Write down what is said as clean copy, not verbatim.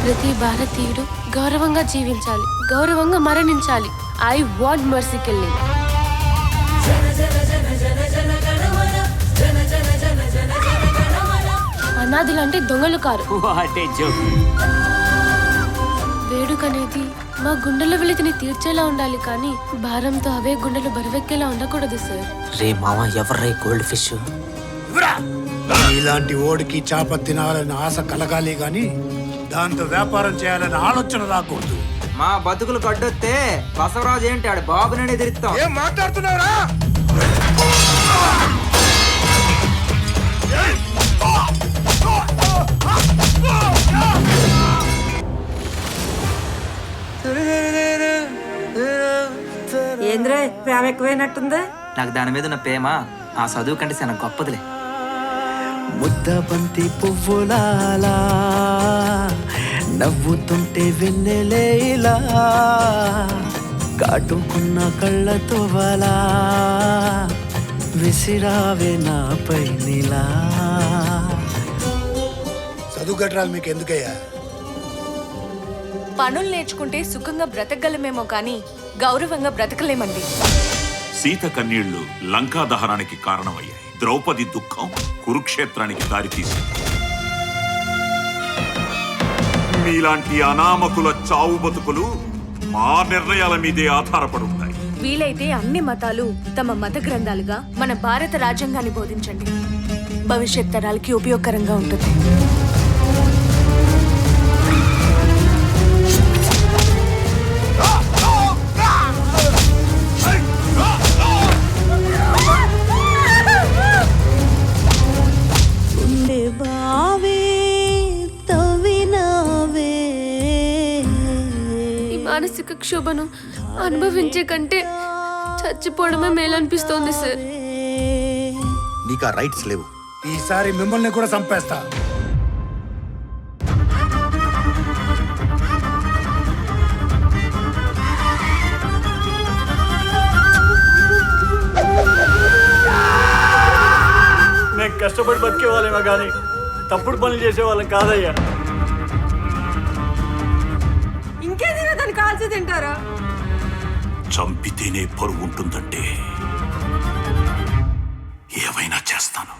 ప్రతి భారతీయుడు గౌరవంగా జీవించాలి, గౌరవంగా మరణించాలి. I want mercy killing. అనాథులంటే దొంగలు కారు. వేడుక అనేది మా గుండెల వెలితిని తీర్చేలా ఉండాలి, కానీ భారంతో అవే గుండెలు బరువెక్కేలా ఉండకూడదు సార్. రే మామ, ఎవర్రై గోల్డ్ ఫిష్? ఇలాంటి ఓడికి చేప తినాలని ఆశ కలగాలి గాని దాంతో వ్యాపారం చేయాలని ఆలోచన రాకూడదు. మా బతుకులు కడ్డొస్తే బసవరాజు ఏంటి ఆడు బాబుననే ఎదిరిస్తాం. ఏం మాట్లాడుతున్నావురా? ఏంద్రే ప్రేమ ఎక్కువైనట్టుంది. నాకు దాని మీద ఉన్న ప్రేమ ఆ చదువు కంటే చాలా గొప్పదిలే. ముద్ద బంతి పువ్వులాలా నవ్వుతుంటే వెన్నెలేలా కాటుకున్న కళ్ళతో వలా విసిరావే నాపై నీలా. చదువు కట్టరాలు మీకు ఎందుకయ్యా? పనులు నేర్చుకుంటే సుఖంగా బ్రతకగలమేమో కానీ గౌరవంగా బ్రతకలేమండి. సీత కన్నీళ్లు లంకా దహనానికి కారణమయ్యాయి. ద్రౌపది దుఃఖం కురుక్షేత్రానికి దారితీసింది. మీలాంటి అనామకుల చావు బతుకులు మా నిర్ణయాల మీదే ఆధారపడి ఉన్నాయి. వీలైతే అన్ని మతాలు తమ మత గ్రంథాలుగా మన భారత రాజ్యాంగాన్ని బోధించండి. భవిష్యత్ తరాలకి ఉపయోగకరంగా ఉంటుంది. మానసిక క్షోభను అనుభవించే కంటే చచ్చిపోవడమే మేలనిపిస్తోంది సార్. నీకు ఆ రైట్స్ లేవు. ఈసారి మిమ్మల్ని కూడా చంపేస్తా. మేము కష్టపడి బతికే వాళ్ళేమో కానీ తప్పుడు పనులు చేసే వాళ్ళం కాదయ్యా. ఇంకేదైనా దాన్ని కాల్చి తింటారా? చంపితేనే పరువు ఉంటుందంటే ఏవైనా చేస్తాను.